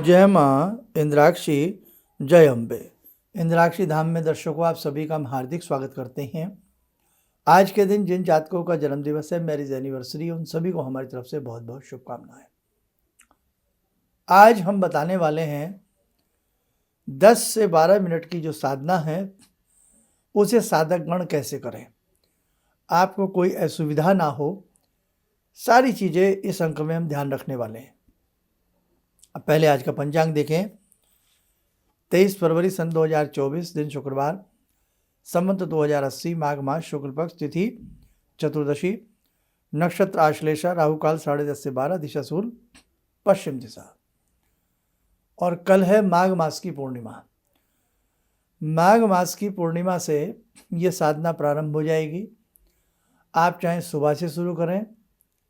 जय माँ इंद्राक्षी, जय अम्बे। इंद्राक्षी धाम में दर्शकों आप सभी का हम हार्दिक स्वागत करते हैं। आज के दिन जिन जातकों का जन्म दिवस है, मैरिज एनिवर्सरी, उन सभी को हमारी तरफ से बहुत बहुत शुभकामनाएं। आज हम बताने वाले हैं 10 से 12 मिनट की जो साधना है उसे साधकगण कैसे करें। आपको कोई असुविधा ना हो, सारी चीज़ें इस अंक में हम ध्यान रखने वाले हैं। अब पहले आज का पंचांग देखें। 23 फरवरी सन 2024, दिन शुक्रवार, संवत 2080, माघ मास, शुक्ल पक्ष, तिथि चतुर्दशी, नक्षत्र आश्लेषा, राहु काल 10:30 से 12, दिशा सूल पश्चिम दिशा। और कल है माघ मास की पूर्णिमा। माघ मास की पूर्णिमा से ये साधना प्रारंभ हो जाएगी। आप चाहे सुबह से शुरू करें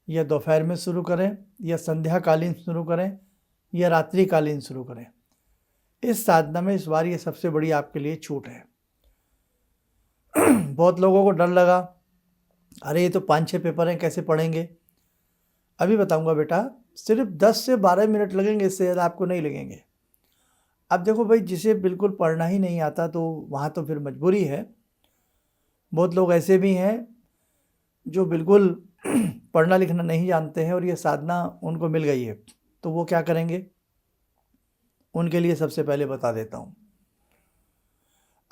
या दोपहर में शुरू करें या संध्याकालीन शुरू करें या रात्रिकालीन शुरू करें। इस साधना में इस बार ये सबसे बड़ी आपके लिए छूट है। बहुत लोगों को डर लगा, अरे ये तो 5-6 पेपर हैं, कैसे पढ़ेंगे। अभी बताऊंगा बेटा, सिर्फ 10 से 12 मिनट लगेंगे, इससे ज़्यादा आपको नहीं लगेंगे। अब देखो भाई, जिसे बिल्कुल पढ़ना ही नहीं आता तो वहाँ तो फिर मजबूरी है। बहुत लोग ऐसे भी हैं जो बिल्कुल पढ़ना लिखना नहीं जानते हैं और ये साधना उनको मिल गई है, तो वो क्या करेंगे, उनके लिए सबसे पहले बता देता हूँ।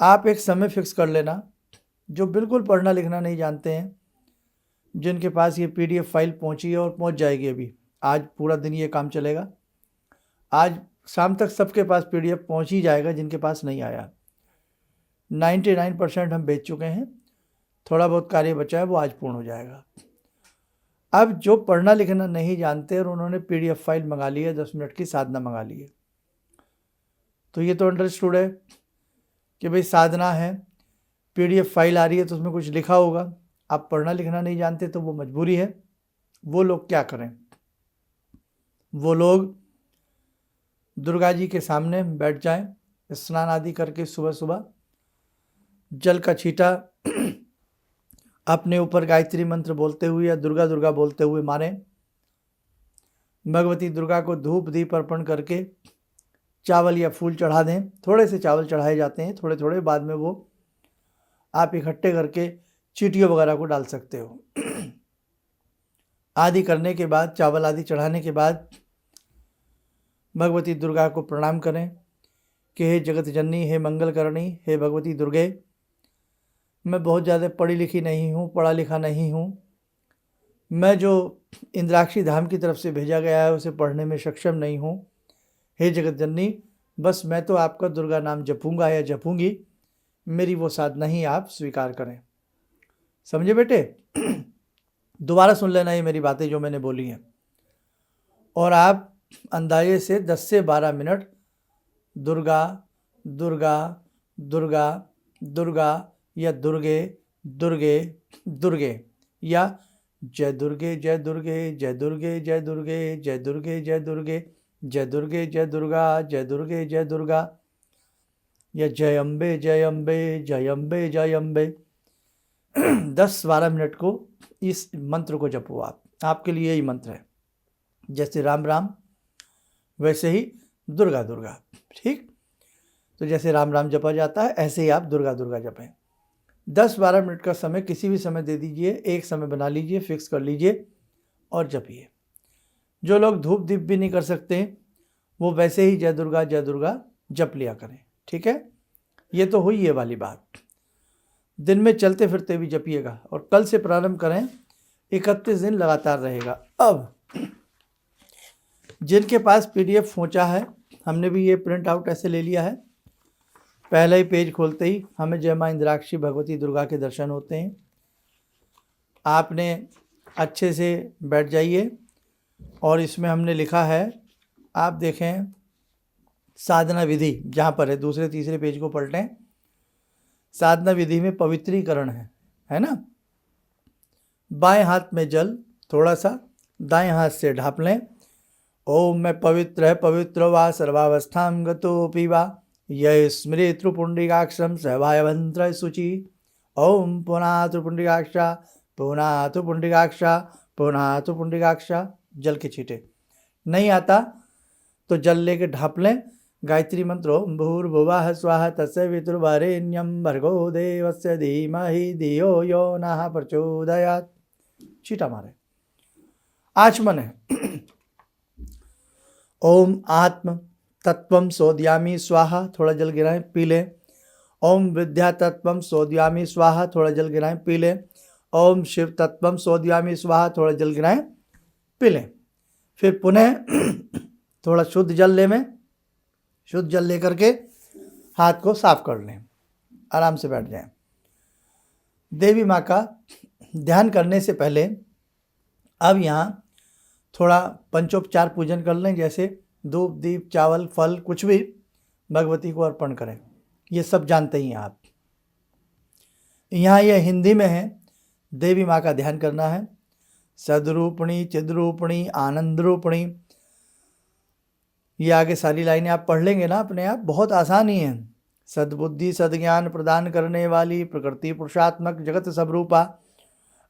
आप एक समय फिक्स कर लेना। जो बिल्कुल पढ़ना लिखना नहीं जानते हैं, जिनके पास ये PDF फाइल पहुँची है और पहुँच जाएगी, अभी आज पूरा दिन ये काम चलेगा। आज शाम तक सबके पास PDF पहुँच ही जाएगा जिनके पास नहीं आया। 99% हम बेच चुके हैं, थोड़ा बहुत कार्य बचा है, वो आज पूर्ण हो जाएगा। अब जो पढ़ना लिखना नहीं जानते और उन्होंने PDF फाइल मंगा ली है, 10 मिनट की साधना मंगा ली है, तो ये तो अंडरस्टूड है कि भाई साधना है, PDF फाइल आ रही है तो उसमें कुछ लिखा होगा। आप पढ़ना लिखना नहीं जानते तो वो मजबूरी है। वो लोग क्या करें, वो लोग दुर्गा जी के सामने बैठ जाएं, स्नान आदि करके सुबह सुबह जल का छींटा अपने ऊपर गायत्री मंत्र बोलते हुए या दुर्गा दुर्गा बोलते हुए मारें। भगवती दुर्गा को धूप दीप अर्पण करके चावल या फूल चढ़ा दें। थोड़े से चावल चढ़ाए जाते हैं, थोड़े थोड़े, बाद में वो आप इकट्ठे करके चींटियों वगैरह को डाल सकते हो। आदि करने के बाद, चावल आदि चढ़ाने के बाद भगवती दुर्गा को प्रणाम करें कि हे जगत जननी, हे मंगल करणी, हे भगवती दुर्गे, मैं बहुत ज़्यादा पढ़ी लिखी नहीं हूँ, पढ़ा लिखा नहीं हूँ। मैं जो इंद्राक्षी धाम की तरफ से भेजा गया है उसे पढ़ने में सक्षम नहीं हूँ। हे जगत जननी, बस मैं तो आपका दुर्गा नाम जपूंगा या जपूंगी, मेरी वो साधना ही आप स्वीकार करें। समझे बेटे? दोबारा सुन लेना ये मेरी बातें जो मैंने बोली हैं, और आप अंदाजे से 10 से 12 मिनट दुर्गा दुर्गा दुर्गा दुर्गा या दुर्गे दुर्गे दुर्गे या जय दुर्गे जय दुर्गे जय दुर्गे जय दुर्गे जय दुर्गे जय दुर्गे जय दुर्गे जय दुर्गा जय दुर्गे जय दुर्गा या जय अम्बे जय अम्बे जय अम्बे जय अम्बे 10-12 मिनट को इस मंत्र को जपो। आपके लिए यही मंत्र है। जैसे राम राम वैसे ही दुर्गा दुर्गा, ठीक? तो जैसे राम राम जपा जाता है ऐसे ही आप दुर्गा दुर्गा जपें। 10-12 मिनट का समय किसी भी समय दे दीजिए, एक समय बना लीजिए, फिक्स कर लीजिए और जपिए। जो लोग धूप दीप भी नहीं कर सकते वो वैसे ही जय दुर्गा जप लिया करें, ठीक है? ये तो हुई ये वाली बात। दिन में चलते फिरते भी जपिएगा और कल से प्रारंभ करें, 31 दिन लगातार रहेगा। अब जिनके पास PDF पहुंचा है, हमने भी ये प्रिंट आउट ऐसे ले लिया है। पहला ही पेज खोलते ही हमें जय माँ इंद्राक्षी भगवती दुर्गा के दर्शन होते हैं। आपने अच्छे से बैठ जाइए और इसमें हमने लिखा है, आप देखें साधना विधि जहाँ पर है, दूसरे तीसरे पेज को पलटें। साधना विधि में पवित्रीकरण है ना। बाएं हाथ में जल थोड़ा सा, दाएं हाथ से ढाप लें। ओम मैं पवित्र वा सर्वावस्थां गतोऽपि वा यह स्मृति पुंडरीकाक्षं सहभायवंत्र शुचि। ओम पुनातु पुंडरीकाक्षा पुनातु पुंडरीकाक्षा पुनातु पुंडरीकाक्षा। जल के छींटे। नहीं आता तो जल लेके ढाप लें। गायत्री मंत्र ओम भूर्भुवः स्वः तत्सवितुर्वरेण्यं भर्गो देवस्य धीमहि धियो यो नः प्रचोदयात्। छींटा मारे, आचमन है। ओम आत्म तत्वम सोदयामी स्वाहा, थोड़ा जल गिराएं पी लें। ओम विद्या तत्वम सोदयामी स्वाहा, थोड़ा जल गिराएं पी लें। ओम शिव तत्वम सोदयामी स्वाहा, थोड़ा जल गिराएं पी लें। फिर पुनः थोड़ा शुद्ध जल ले में, शुद्ध जल लेकर के हाथ को साफ कर लें। आराम से बैठ जाएं। देवी माँ का ध्यान करने से पहले अब यहाँ थोड़ा पंचोपचार पूजन कर लें, जैसे धूप दीप चावल फल कुछ भी भगवती को अर्पण करें। ये सब जानते ही हैं आप। यहाँ यह हिंदी में है। देवी माँ का ध्यान करना है। सदरूपिणी चिद्रूपिणी आनंद रूपिणी, ये आगे सारी लाइनें आप पढ़ लेंगे ना अपने आप, बहुत आसान ही है। सद्बुद्धि सद्ज्ञान प्रदान करने वाली प्रकृति पुरुषात्मक जगत स्वरूपा,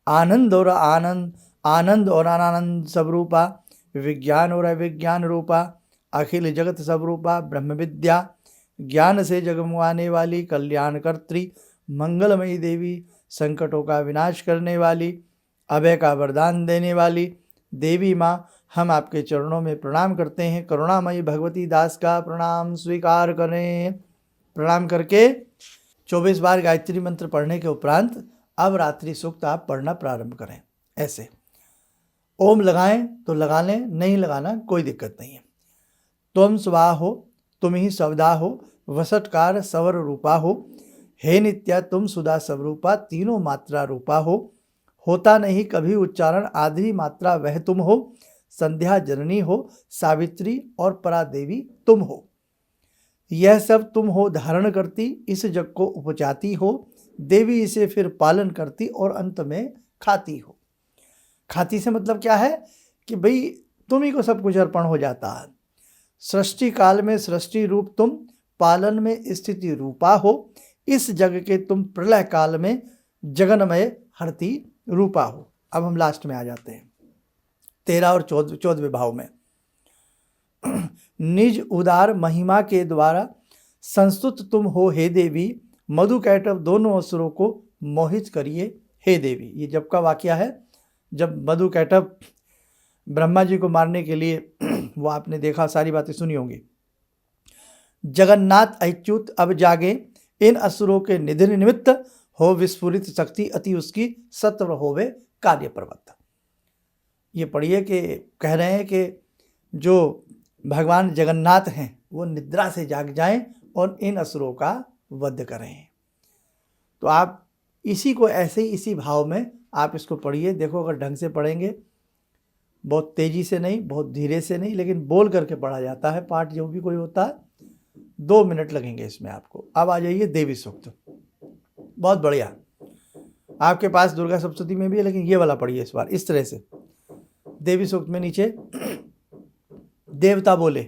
आनंद और अनानंद स्वरूपा, विज्ञान और अविज्ञान रूपा, अखिल जगत स्वरूपा, ब्रह्म विद्या ज्ञान से जगमगाने वाली कल्याणकर्त्री मंगलमयी देवी, संकटों का विनाश करने वाली, अभय का वरदान देने वाली देवी माँ, हम आपके चरणों में प्रणाम करते हैं। करुणामयी भगवती दास का प्रणाम स्वीकार करें। प्रणाम करके 24 बार गायत्री मंत्र पढ़ने के उपरांत अब रात्रि सूक्त आप पढ़ना प्रारंभ करें। ऐसे ओम लगाएं तो लगा लें, नहीं लगाना कोई दिक्कत नहीं है। त्वम स्वाहा हो, तुम ही सवदा हो, वसटकार सवर रूपा हो, हे नित्या तुम सुधा स्वरूपा, तीनों मात्रा रूपा हो, होता नहीं कभी उच्चारण आधी मात्रा वह तुम हो, संध्या जननी हो, सावित्री और परा देवी तुम हो। यह सब तुम हो धारण करती, इस जग को उपजाती हो, देवी इसे फिर पालन करती और अंत में खाती हो। खाती से मतलब क्या है कि भाई तुम ही को सब कुछ अर्पण हो जाता है। सृष्टि काल में सृष्टि रूप तुम, पालन में स्थिति रूपा हो, इस जग के तुम प्रलय काल में जगन्मय हरती रूपा हो। अब हम लास्ट में आ जाते हैं 13 और 14वें भाव में। निज उदार महिमा के द्वारा संस्तुत तुम हो हे देवी, मधु कैटव दोनों असुरों को मोहित करिए हे देवी। ये जब का वाकया है, जब मधु कैटव ब्रह्मा जी को मारने के लिए वो आपने देखा, सारी बातें सुनी होंगी। जगन्नाथ अच्युत अब जागे, इन असुरों के निधन निमित्त हो विस्फुरित शक्ति, अति उसकी सत्वर होवे कार्य पर्वत। ये पढ़िए कि कह रहे हैं कि जो भगवान जगन्नाथ हैं वो निद्रा से जाग जाएं और इन असुरों का वध करें। तो आप इसी को ऐसे ही इसी भाव में आप इसको पढ़िए। देखो अगर ढंग से पढ़ेंगे, बहुत तेज़ी से नहीं, बहुत धीरे से नहीं, लेकिन बोल करके पढ़ा जाता है पाठ जो भी कोई होता है। 2 मिनट लगेंगे इसमें आपको। अब आ जाइए देवी सूक्त। बहुत बढ़िया, आपके पास दुर्गा सप्तशती में भी है, लेकिन ये वाला पढ़िए इस बार इस तरह से। देवी सूक्त में नीचे देवता बोले,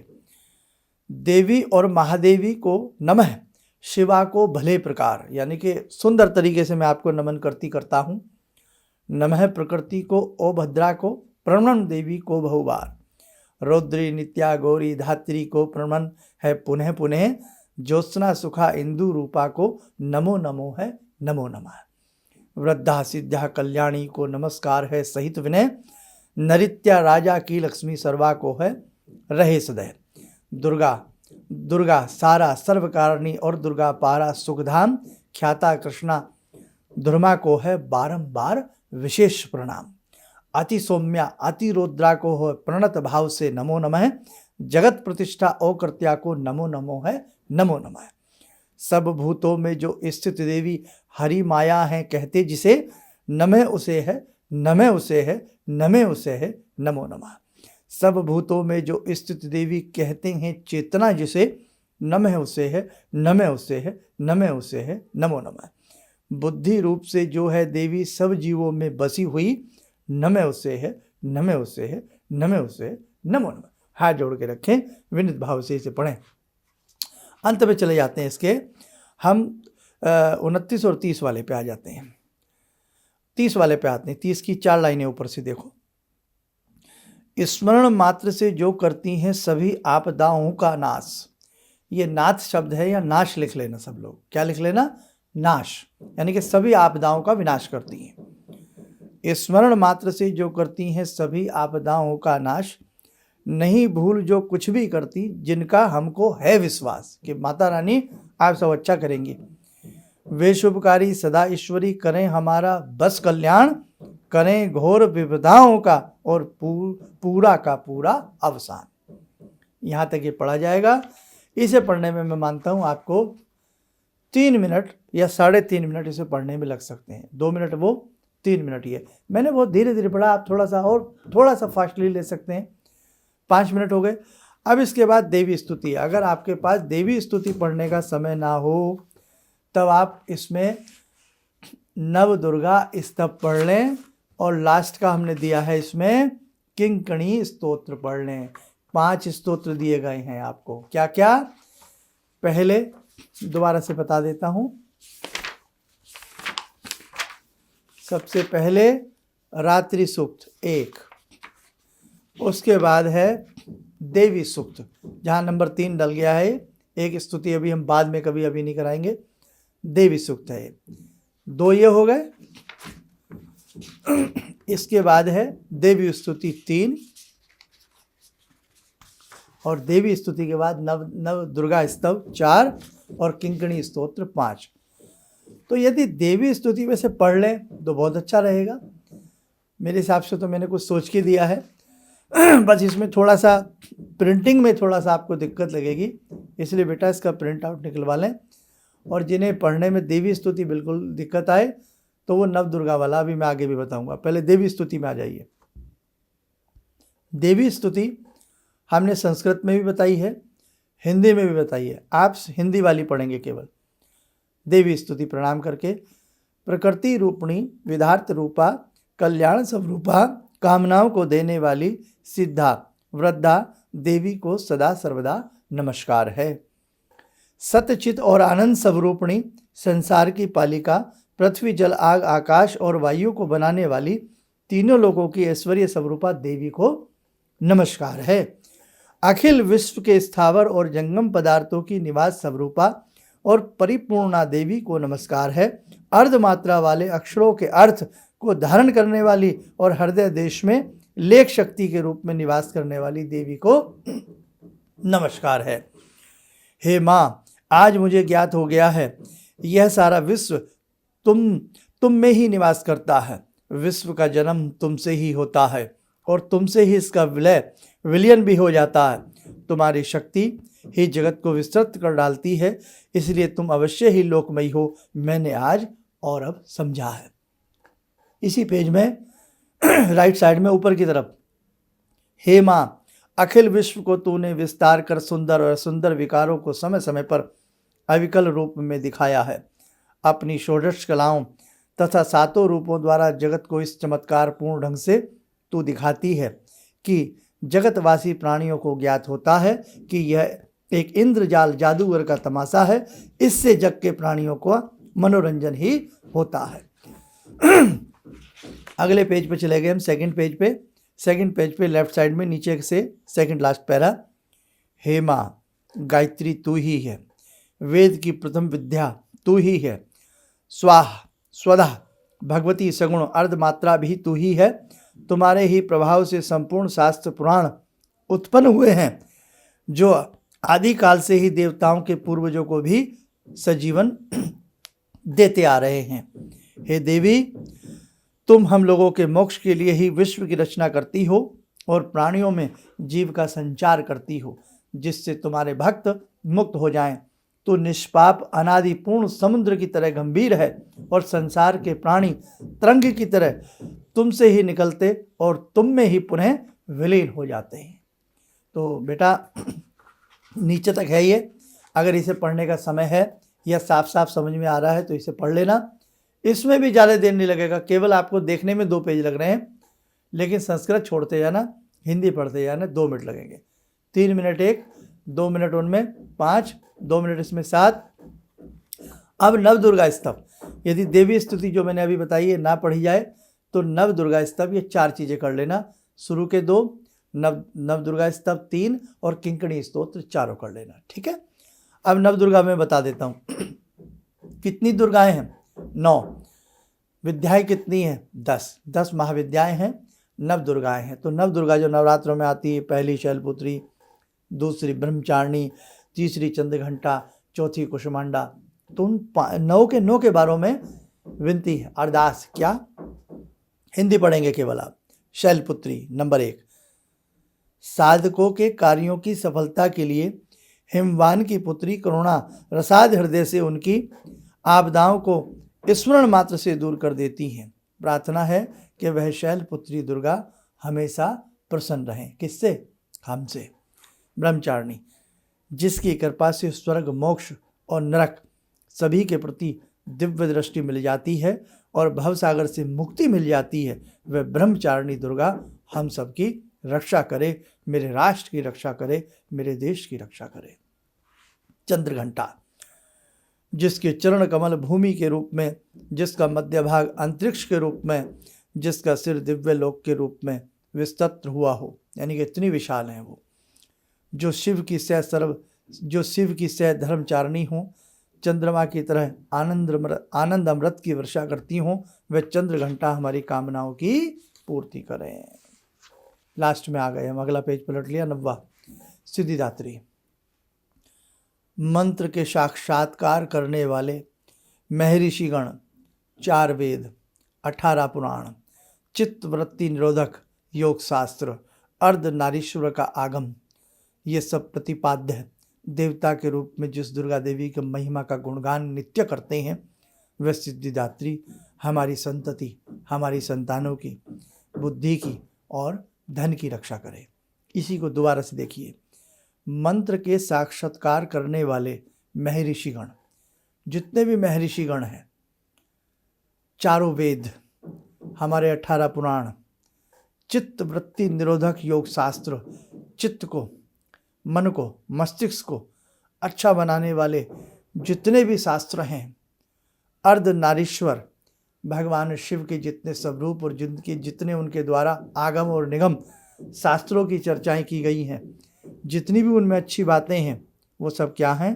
देवी और महादेवी को नमः, शिवा को भले प्रकार, यानी कि सुंदर तरीके से मैं आपको नमन करता हूँ। नमः प्रकृति को, ओ भद्रा को, प्रणमन देवी को बहुबार, रौद्री नित्या गौरी धात्री को प्रणमन है पुनः पुनः, ज्योत्सना सुखा इंदु रूपा को नमो नमो है नमो नमः। वृद्धा सिद्धा कल्याणी को नमस्कार है सहित विनय, नरित्या राजा की लक्ष्मी सर्वा को है रहे सदैव। दुर्गा सारा सर्वकारिणी और दुर्गा पारा सुखधाम, ख्याता कृष्णा धर्मा को है बारंबार विशेष प्रणाम। अति सौम्या अति रुद्रा को हो प्रणत भाव से नमो नमः, जगत प्रतिष्ठा औकृत्या को नमो नमो है नमो नमः। सब भूतों में जो स्थित देवी हरि माया है कहते जिसे, नमः उसे है नमः उसे है नमः उसे है नमो नमः। सब भूतों में जो स्थित देवी कहते हैं चेतना जिसे, नमः उसे है नमः उसे है नमः उसे है नमो नमः। बुद्धि रूप से जो है देवी सब जीवों में बसी हुई, नमः उसे है नमः उसे है नमः उसे है नमो नमः। हाथ जोड़ के रखें, विनित भाव से इसे पढ़ें। अंत में चले जाते हैं इसके, हम 29 और 30 वाले पे आ जाते हैं। 30 वाले पे आते हैं। 30 की 4 लाइनें ऊपर से देखो। स्मरण मात्र से जो करती हैं सभी आपदाओं का नाश। ये नाथ शब्द है, या नाश लिख लेना सब लोग। क्या लिख लेना? नाश, यानी कि सभी आपदाओं का विनाश करती हैं। स्मरण मात्र से जो करती हैं सभी आपदाओं का नाश, नहीं भूल जो कुछ भी करती जिनका हमको है विश्वास कि माता रानी आप सब अच्छा करेंगी। वे शुभकारी सदा ईश्वरी, करें हमारा बस कल्याण, करें घोर विपदाओं का और पूरा का पूरा अवसान। यहाँ तक ये पढ़ा जाएगा। इसे पढ़ने में मैं मानता हूँ आपको 3 मिनट या 3.5 मिनट इसे पढ़ने में लग सकते हैं। 2 मिनट वो, 3 मिनट ये। मैंने बहुत धीरे धीरे पढ़ा, आप थोड़ा सा फास्टली ले सकते हैं। 5 मिनट हो गए। अब इसके बाद देवी स्तुति। अगर आपके पास देवी स्तुति पढ़ने का समय ना हो तब आप इसमें नव दुर्गा स्तव पढ़ लें, और लास्ट का हमने दिया है इसमें किंकणी स्तोत्र पढ़ लें। 5 स्तोत्र दिए गए हैं आपको। क्या क्या? पहले दोबारा से बता देता हूँ। सबसे पहले रात्रि सूक्त 1, उसके बाद है देवी सूक्त, जहाँ नंबर 3 डल गया है। एक स्तुति अभी हम बाद में कभी अभी नहीं कराएंगे। देवी सूक्त है 2, ये हो गए। इसके बाद है देवी स्तुति 3, और देवी स्तुति के बाद नव दुर्गा स्तव 4 और किंकणी स्तोत्र 5। तो यदि देवी स्तुति में से पढ़ लें तो बहुत अच्छा रहेगा। मेरे हिसाब से तो मैंने कुछ सोच के दिया है। बस इसमें थोड़ा सा प्रिंटिंग में थोड़ा सा आपको दिक्कत लगेगी, इसलिए बेटा इसका प्रिंट आउट निकलवा लें। और जिन्हें पढ़ने में देवी स्तुति बिल्कुल दिक्कत आए तो वो नव दुर्गा वाला अभी मैं आगे भी बताऊंगा। पहले देवी स्तुति में आ जाइए। देवी स्तुति हमने संस्कृत में भी बताई है, हिंदी में भी बताई है। आप हिंदी वाली पढ़ेंगे केवल। देवी स्तुति प्रणाम करके। प्रकृति रूपणी विधार्थ रूपा, कल्याण स्वरूपा, कामनाओं को देने वाली सिद्धा वृद्धा देवी को सदा सर्वदा नमस्कार है। सत्यचित और आनंद स्वरूपणी, संसार की पालिका, पृथ्वी जल आग आकाश और वायु को बनाने वाली, तीनों लोगों की ऐश्वर्य स्वरूपा देवी को नमस्कार है। अखिल विश्व के स्थावर और जंगम पदार्थों की निवास स्वरूपा और परिपूर्णा देवी को नमस्कार है। अर्धमात्रा वाले अक्षरों के अर्थ को धारण करने वाली और हृदय देश में लेख शक्ति के रूप में निवास करने वाली देवी को नमस्कार है। हे माँ, आज मुझे ज्ञात हो गया है यह सारा विश्व तुम में ही निवास करता है। विश्व का जन्म तुमसे ही होता है और तुमसे ही इसका विलयन भी हो जाता है। तुम्हारी शक्ति ही जगत को विस्तृत कर डालती है, इसलिए तुम अवश्य ही लोकमयी हो, मैंने आज और अब समझा है। इसी पेज में राइट साइड में ऊपर की तरफ, हे माँ, अखिल विश्व को तूने विस्तार कर सुंदर और सुंदर विकारों को समय समय पर अविकल रूप में दिखाया है। अपनी षोडश कलाओं तथा 7 रूपों द्वारा जगत को इस चमत्कार पूर्ण ढंग से तू दिखाती है कि जगतवासी प्राणियों को ज्ञात होता है कि यह एक इंद्रजाल जादूगर का तमाशा है। इससे जग के प्राणियों को मनोरंजन ही होता है। अगले पेज पे चले गए हम, सेकंड पेज पे लेफ्ट साइड में नीचे से सेकंड लास्ट पैरा। हे माँ, गायत्री तू ही है, वेद की प्रथम विद्या तू ही है, स्वाहा स्वधा भगवती सगुण अर्धमात्रा भी तू ही है। तुम्हारे ही प्रभाव से संपूर्ण शास्त्र पुराण उत्पन्न हुए हैं, जो आदिकाल से ही देवताओं के पूर्वजों को भी सजीवन देते आ रहे हैं। हे देवी, तुम हम लोगों के मोक्ष के लिए ही विश्व की रचना करती हो और प्राणियों में जीव का संचार करती हो, जिससे तुम्हारे भक्त मुक्त हो जाएं। तो निष्पाप अनादि पूर्ण समुद्र की तरह गंभीर है और संसार के प्राणी तरंग की तरह तुमसे ही निकलते और तुम में ही पुनः विलीन हो जाते हैं। तो बेटा नीचे तक है ये। अगर इसे पढ़ने का समय है या साफ साफ समझ में आ रहा है तो इसे पढ़ लेना। इसमें भी ज़्यादा देर नहीं लगेगा, केवल आपको देखने में 2 पेज लग रहे हैं, लेकिन संस्कृत छोड़ते जाना, हिंदी पढ़ते जाना, 2 मिनट लगेंगे। 3 मिनट एक, 2 मिनट उनमें 5, 2 मिनट इसमें 7। अब नव दुर्गा स्तव, यदि देवी स्तुति जो मैंने अभी बताई है ना पढ़ी जाए तो नव दुर्गा स्तव ये 4 चीज़ें कर लेना। शुरू के 2, नव दुर्गा स्तव 3 और किंकणी स्तोत्र 4 कर लेना। ठीक है, अब नव दुर्गा मैं बता देता हूँ। कितनी दुर्गाएं हैं? 9। विद्याएं कितनी हैं? 10 महाविद्याएं हैं, नव दुर्गाएं हैं। तो नव दुर्गा जो नवरात्रों में आती है, पहली शैलपुत्री, दूसरी ब्रह्मचारिणी, तीसरी चंद्रघंटा, चौथी कुष्मांडा। तो उन 9 के बारों में विनती है, अरदास। क्या? हिंदी पढ़ेंगे केवल आप। शैलपुत्री नंबर 1, साधकों के कार्यों की सफलता के लिए हिमवान की पुत्री करुणा रसाद हृदय से उनकी आपदाओं को स्मरण मात्र से दूर कर देती हैं। प्रार्थना है कि वह शैलपुत्री दुर्गा हमेशा प्रसन्न रहें। किससे? हमसे। ब्रह्मचारिणी, जिसकी कृपा से स्वर्ग, मोक्ष और नरक सभी के प्रति दिव्य दृष्टि मिल जाती है और भवसागर से मुक्ति मिल जाती है, वह ब्रह्मचारिणी दुर्गा हम सबकी रक्षा करे, मेरे राष्ट्र की रक्षा करे, मेरे देश की रक्षा करे। चंद्रघंटा, जिसके चरण कमल भूमि के रूप में, जिसका मध्य भाग अंतरिक्ष के रूप में, जिसका सिर दिव्य लोक के रूप में विस्तृत हुआ हो, यानी कि इतनी विशाल है वो, जो शिव की सह धर्मचारिणी हो, चंद्रमा की तरह आनंद अमृत की वर्षा करती हों, वह चंद्रघंटा हमारी कामनाओं की पूर्ति करें। लास्ट में आ गए हम, अगला पेज पलट लिया। 9वां, सिद्धिदात्री, मंत्र के साक्षात्कार करने वाले महर्षिगण, 4 वेद, 18 पुराण, चित्त वृत्ति निरोधक योग शास्त्र, अर्धनारीश्वर का आगम, ये सब प्रतिपाद्य है। देवता के रूप में जिस दुर्गा देवी की महिमा का गुणगान नित्य करते हैं, वह सिद्धिदात्री हमारी संतति, हमारी संतानों की, बुद्धि की और धन की रक्षा करे। इसी को दोबारा से देखिए। मंत्र के साक्षात्कार करने वाले महर्षिगण, जितने भी महर्षिगण हैं, 4 वेद, हमारे 18 पुराण, चित्त वृत्ति निरोधक योग शास्त्र, चित्त को, मन को, मस्तिष्क को अच्छा बनाने वाले जितने भी शास्त्र हैं, अर्धनारीश्वर, भगवान शिव के जितने स्वरूप और जितने उनके द्वारा आगम और निगम शास्त्रों की चर्चाएं की गई हैं, जितनी भी उनमें अच्छी बातें हैं, वो सब क्या हैं?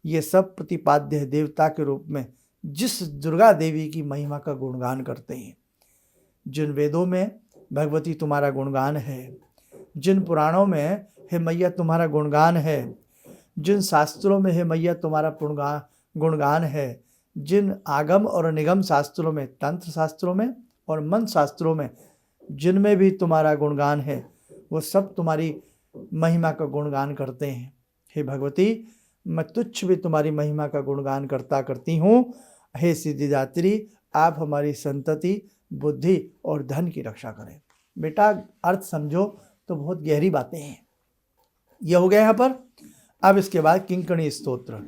ये सब प्रतिपाद्य है देवता के रूप में जिस दुर्गा देवी की महिमा का गुणगान करते हैं। जिन वेदों में भगवती तुम्हारा गुणगान है, जिन पुराणों में हे मैया तुम्हारा गुणगान है, जिन शास्त्रों में हे मैया तुम्हारा गुणगान है, जिन आगम और निगम शास्त्रों में, तंत्र शास्त्रों में और मंत्र शास्त्रों में जिनमें भी तुम्हारा गुणगान है, वो सब तुम्हारी महिमा का गुणगान करते हैं। हे भगवती, मैं तुच्छ भी तुम्हारी महिमा का गुणगान करती हूँ। हे सिद्धिदात्री, आप हमारी संतति, बुद्धि और धन की रक्षा करें। बेटा अर्थ समझो तो बहुत गहरी बातें हैं। ये हो गया यहाँ पर। अब इसके बाद किंकणी स्तोत्र,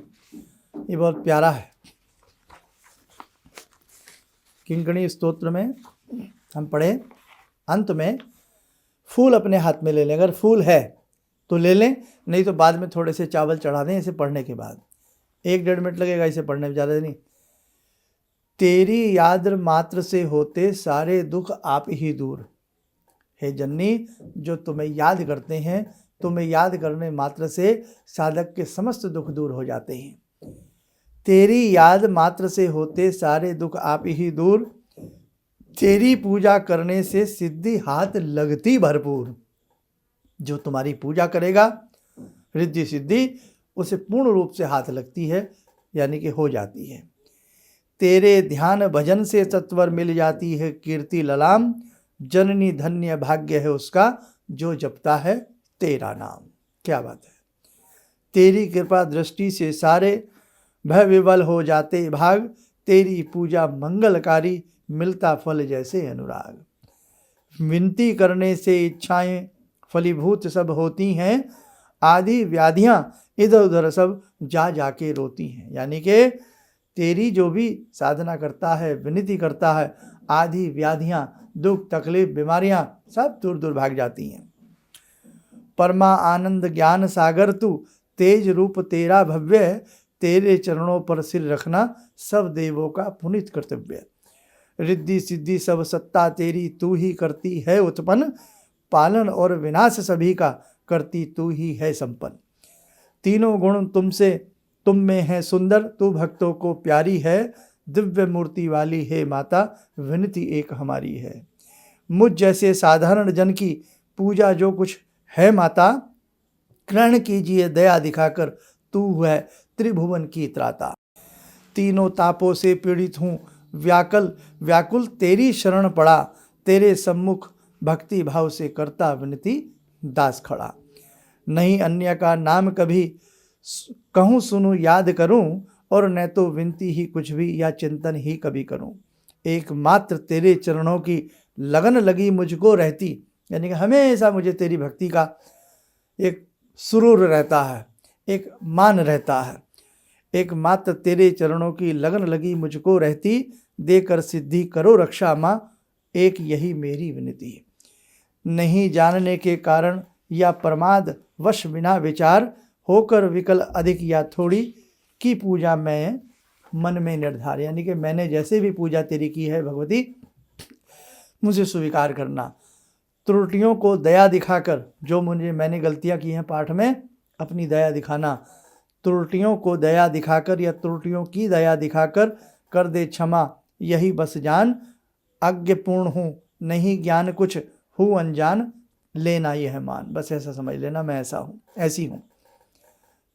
ये बहुत प्यारा है। किंकणी स्तोत्र में हम पढ़े, अंत में फूल अपने हाथ में ले लें, अगर फूल है तो ले लें, नहीं तो बाद में थोड़े से चावल चढ़ा दें इसे पढ़ने के बाद। 1-1.5 मिनट लगेगा इसे पढ़ने में, ज़्यादा नहीं। तेरी याद मात्र से होते सारे दुख आप ही दूर। हे जननी, जो तुम्हें याद करते हैं, तुम्हें याद करने मात्र से साधक के समस्त दुख दूर हो जाते हैं। तेरी याद मात्र से होते सारे दुख आप ही दूर, तेरी पूजा करने से सिद्धि हाथ लगती भरपूर। जो तुम्हारी पूजा करेगा, रिद्धि सिद्धि उसे पूर्ण रूप से हाथ लगती है, यानी कि हो जाती है। तेरे ध्यान भजन से सत्वर मिल जाती है कीर्ति ललाम, जननी धन्य भाग्य है उसका जो जपता है तेरा नाम। क्या बात है। तेरी कृपा दृष्टि से सारे भय विवल हो जाते भाग, तेरी पूजा मंगलकारी मिलता फल जैसे अनुराग। विनती करने से इच्छाएं फलीभूत सब होती हैं, आदि व्याधियां इधर उधर सब जा जाके रोती हैं। यानी कि तेरी जो भी साधना करता है, विनती करता है, आदि व्याधियां, दुख, तकलीफ, बीमारियां सब दूर दूर भाग जाती हैं। परमा आनंद ज्ञान सागर तू, तेज रूप तेरा भव्य, तेरे चरणों पर सिर रखना सब देवों का पुनीत कर्तव्य। रिद्धि सिद्धि सब सत्ता तेरी तू ही करती है उत्पन्न, पालन और विनाश सभी का करती तू ही है संपन्न। तीनों गुण तुम में है सुंदर, तू भक्तों को प्यारी है। दिव्य मूर्ति वाली है माता, विनती एक हमारी है। मुझ जैसे साधारण जन की पूजा जो कुछ है माता, ग्रहण कीजिए दया दिखाकर, तू है त्रिभुवन की त्राता। तीनों तापों से पीड़ित हूँ व्याकुल तेरी शरण पड़ा, तेरे सम्मुख भक्ति भाव से करता विनती दास खड़ा। नहीं अन्य का नाम कभी कहूँ सुनूं याद करूं, और न तो विनती ही कुछ भी या चिंतन ही कभी करूं। एकमात्र तेरे चरणों की लगन लगी मुझको रहती, यानी कि हमेशा मुझे तेरी भक्ति का एक सुरूर रहता है, एक मान रहता है। एकमात्र तेरे चरणों की लगन लगी मुझको रहती, देकर सिद्धि करो रक्षा माँ, एक यही मेरी विनती। नहीं जानने के कारण या प्रमाद वश बिना विचार, होकर विकल अधिक या थोड़ी की पूजा मैं मन में निर्धार, यानी कि मैंने जैसे भी पूजा तेरी की है भगवती, मुझे स्वीकार करना। त्रुटियों को दया दिखाकर, जो मैंने गलतियां की हैं पाठ में, अपनी दया दिखाना। त्रुटियों को दया दिखाकर या त्रुटियों की दया दिखाकर कर दे क्षमा, यही बस जान। अज्ञपूर्ण हूँ नहीं ज्ञान कुछ, हूँ अनजान लेना यह मान। बस ऐसा समझ लेना मैं ऐसा हूँ, ऐसी हूँ।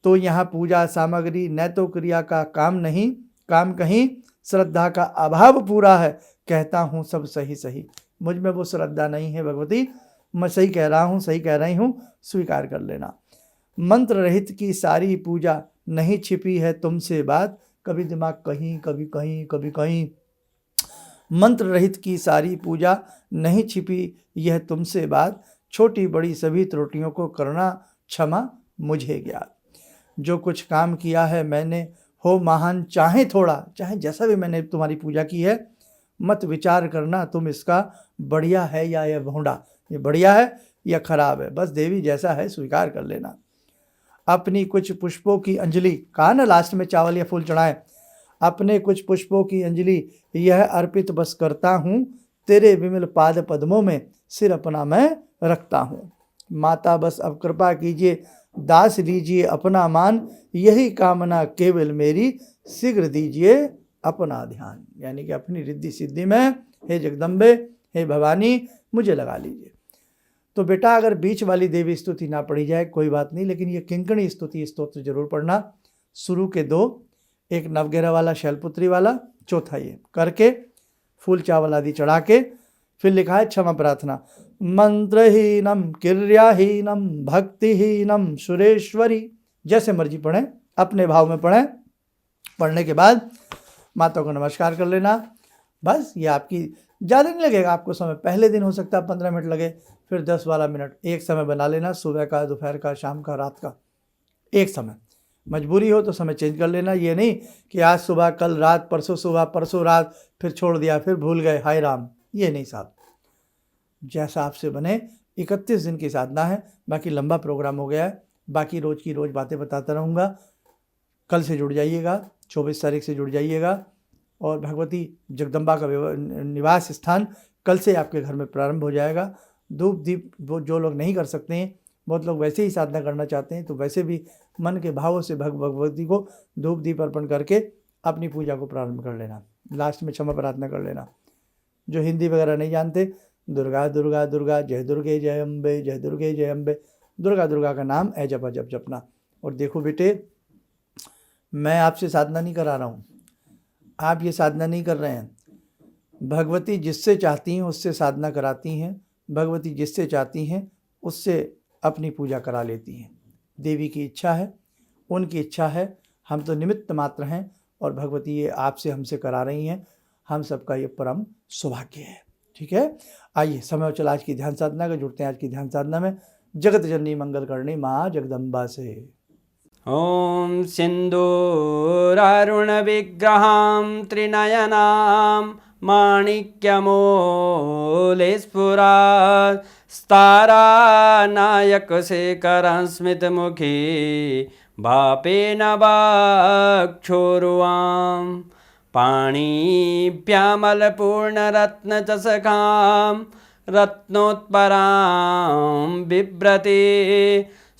तो यहाँ पूजा सामग्री न तो क्रिया का काम नहीं, काम कहीं श्रद्धा का अभाव पूरा है। कहता हूँ सब सही सही, मुझ में वो श्रद्धा नहीं है भगवती, मैं सही कह रहा हूँ, सही कह रही हूँ, स्वीकार कर लेना। मंत्र रहित की सारी पूजा, नहीं छिपी है तुमसे बात, कभी दिमाग कहीं कभी कहीं कभी कहीं। मंत्र रहित की सारी पूजा, नहीं छिपी यह तुमसे बात, छोटी बड़ी सभी त्रुटियों को करना क्षमा मुझे ज्ञात। जो कुछ काम किया है मैंने हो महान, चाहे थोड़ा चाहे जैसा भी मैंने तुम्हारी पूजा की है, मत विचार करना तुम इसका बढ़िया है या यह भोंडा, ये बढ़िया है या खराब है, बस देवी जैसा है स्वीकार कर लेना। अपनी कुछ पुष्पों की अंजलि, कहा ना लास्ट में चावल या फूल चढ़ाएं, अपने कुछ पुष्पों की अंजलि यह अर्पित बस करता हूँ, तेरे विमल पाद पद्मों में सिर अपना मैं रखता हूँ। माता बस अब कृपा कीजिए, दास लीजिए अपना मान, यही कामना केवल मेरी, शीघ्र दीजिए अपना ध्यान। यानी कि अपनी रिद्धि सिद्धि में हे जगदम्बे, हे भवानी, मुझे लगा लीजिए। तो बेटा अगर बीच वाली देवी स्तुति ना पढ़ी जाए कोई बात नहीं, लेकिन ये किंकणी स्तुति स्तोत्र जरूर पढ़ना। शुरू के 2, एक नवग्रह वाला शैलपुत्री वाला, चौथा ये करके फूल चावल आदि चढ़ा के फिर लिखा है क्षमा प्रार्थना। मंत्रहीनम क्रियाहीनम भक्तिहीनम सुरेश्वरी, जैसे मर्जी पढ़ें, अपने भाव में पढ़ें। पढ़ने के बाद माता को नमस्कार कर लेना। बस ये आपकी ज़्यादा नहीं लगेगा आपको समय, पहले दिन हो सकता है 15 मिनट लगे, फिर 10-12 मिनट, एक समय बना लेना, सुबह का, दोपहर का, शाम का, रात का, एक समय। मजबूरी हो तो समय चेंज कर लेना, ये नहीं कि आज सुबह, कल रात, परसों सुबह, परसों रात, फिर छोड़ दिया, फिर भूल गए, हाय राम, ये नहीं साहब। जैसा आपसे बने। 31 दिन की साधना है, बाकी लंबा प्रोग्राम हो गया है, बाकी रोज़ की रोज़ बातें बताता रहूँगा। कल से जुड़ जाइएगा, 24 तारीख से जुड़ जाइएगा, और भगवती जगदम्बा का निवास स्थान कल से आपके घर में प्रारंभ हो जाएगा। धूप दीप वो जो लोग नहीं कर सकते हैं, बहुत लोग वैसे ही साधना करना चाहते हैं, तो वैसे भी मन के भावों से भगवती को धूप दीप अर्पण करके अपनी पूजा को प्रारंभ कर लेना। लास्ट में क्षमा प्रार्थना कर लेना। जो हिंदी वगैरह नहीं जानते, दुर्गा दुर्गा दुर्गा, जय दुर्गे जय अम्बे, जय दुर्गे जय अम्बे, दुर्गा दुर्गा का नाम है जप जप जपना। और देखो बेटे, मैं आपसे साधना नहीं करा रहा हूँ, आप ये साधना नहीं कर रहे हैं। भगवती जिससे चाहती हैं उससे साधना कराती हैं, भगवती जिससे चाहती हैं उससे अपनी पूजा करा लेती हैं। देवी की इच्छा है, उनकी इच्छा है, हम तो निमित्त मात्र हैं, और भगवती ये आपसे हमसे करा रही हैं। हम सबका ये परम सौभाग्य है। ठीक है, आइए समय चला आज की ध्यान साधना का, जुड़ते हैं आज की ध्यान साधना में जगत जननी मंगल करणी माँ जगदम्बा से। ॐ सिन्दूरारुणविग्रहां त्रिनयनां माणिक्यमूलस्फुरात् स्तारानायकशेखरं स्मितमुखी भापेन वाक्छोरुवां पाणिभ्यामलपूर्णरत्नचषकां रत्नोत्परां बिभ्रति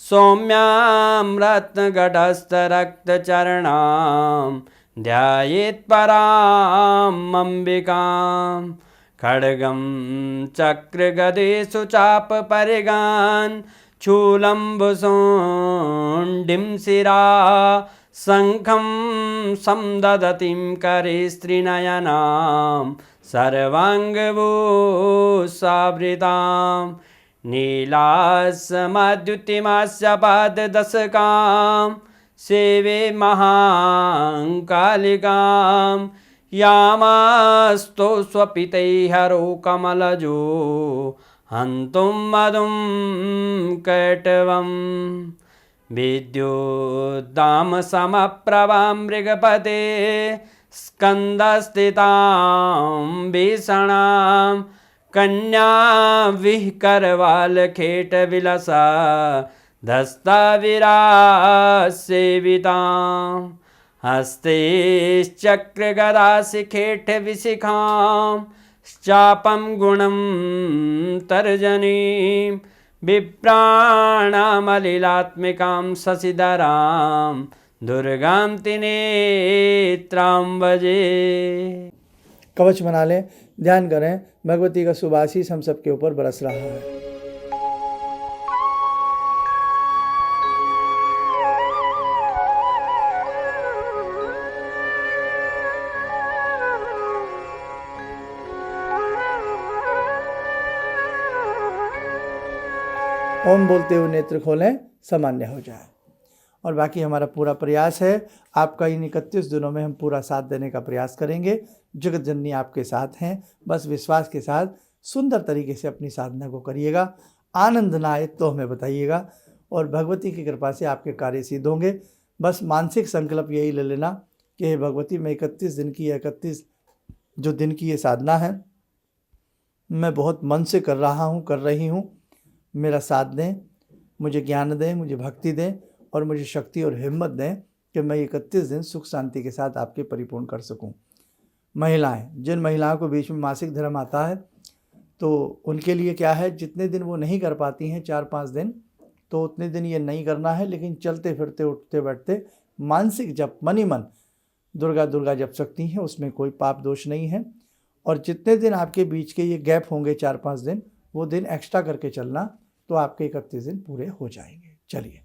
सौम्यां रत्नघटस्थरक्तचरणां ध्यायेत् पराम् अम्बिकां खड्गं चक्रगदेषु चापपरिगान् शूलम्बुशोण्डिं शिरा शङ्खं संदधतीं करे स्त्रीनयनां सर्वाङ्गभूषावृतां नीलासमद्युतिमास्य पाददशकां सेवे महाकालिकां यामास्तो स्वपितैः हरो कमलजो हन्तुं मधुं कैटवम् विद्युद्दामसमप्रभां मृगपते स्कन्दस्थितां भीषणां कन्या विहकरवालखेटविलसा धस्ताविरासेवितां हस्तैश्चक्रगदाशिखेटविशिखां चापं गुणं तर्जनीं विप्राणामलिलात्मिकां शशिधरां दुर्गां त्रिनेत्रां भजे। कवच बना लें, ध्यान करें, भगवती का शुभ आशीष हम सबके ऊपर बरस रहा है। ओम बोलते हुए नेत्र खोलें, सामान्य हो जाए। और बाकी हमारा पूरा प्रयास है, आपका इन 31 दिनों में हम पूरा साथ देने का प्रयास करेंगे। जगत जननी आपके साथ हैं, बस विश्वास के साथ सुंदर तरीके से अपनी साधना को करिएगा। आनंद ना आए तो हमें बताइएगा, और भगवती की कृपा से आपके कार्य सिद्ध होंगे। बस मानसिक संकल्प यही ले लेना कि हे भगवती, मैं 31 दिन की 31 जो दिन की ये साधना है, मैं बहुत मन से कर रहा हूँ, कर रही हूँ। मेरा साथ दें, मुझे ज्ञान दें, मुझे भक्ति दें, और मुझे शक्ति और हिम्मत दें कि मैं 31 दिन सुख शांति के साथ आपके परिपूर्ण कर सकूं। महिलाएं, जिन महिलाओं को बीच में मासिक धर्म आता है, तो उनके लिए क्या है, जितने दिन वो नहीं कर पाती हैं 4-5 दिन, तो उतने दिन ये नहीं करना है, लेकिन चलते फिरते उठते बैठते मानसिक जप मन ही मन दुर्गा दुर्गा जप सकती हैं, उसमें कोई पाप दोष नहीं है। और जितने दिन आपके बीच के ये गैप होंगे 4-5 दिन, वो दिन एक्स्ट्रा करके चलना, तो आपके 31 दिन पूरे हो जाएंगे। चलिए,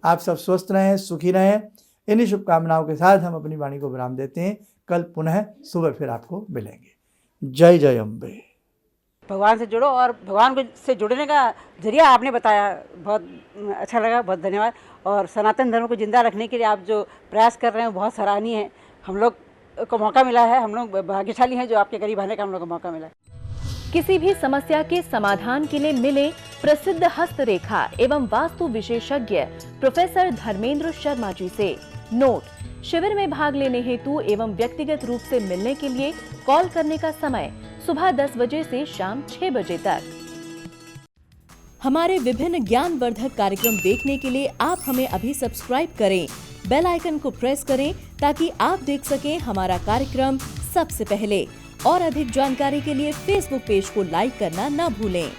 आप सब स्वस्थ रहें, सुखी रहें। इन्हीं शुभकामनाओं के साथ हम अपनी वाणी को विराम देते हैं। कल पुनः सुबह फिर आपको मिलेंगे। जय जय अम्बे। भगवान से जुड़ो, और भगवान को से जुड़ने का जरिया आपने बताया, बहुत अच्छा लगा, बहुत धन्यवाद। और सनातन धर्म को जिंदा रखने के लिए आप जो प्रयास कर रहे हैं बहुत सराहनीय है। हम लोग को मौका मिला है, हम लोग भाग्यशाली हैं जो आपके करीब आने का हम लोग को मौका मिला है। किसी भी समस्या के समाधान के लिए मिले प्रसिद्ध हस्तरेखा एवं वास्तु विशेषज्ञ प्रोफेसर धर्मेंद्र शर्मा जी से। नोट: शिविर में भाग लेने हेतु एवं व्यक्तिगत रूप से मिलने के लिए कॉल करने का समय सुबह 10 बजे से शाम 6 बजे तक। हमारे विभिन्न ज्ञानवर्धक कार्यक्रम देखने के लिए आप हमें अभी सब्सक्राइब करें, बेल आइकन को प्रेस करें ताकि आप देख सकें हमारा कार्यक्रम सबसे पहले। और अधिक जानकारी के लिए फेसबुक पेज को लाइक करना न भूलें।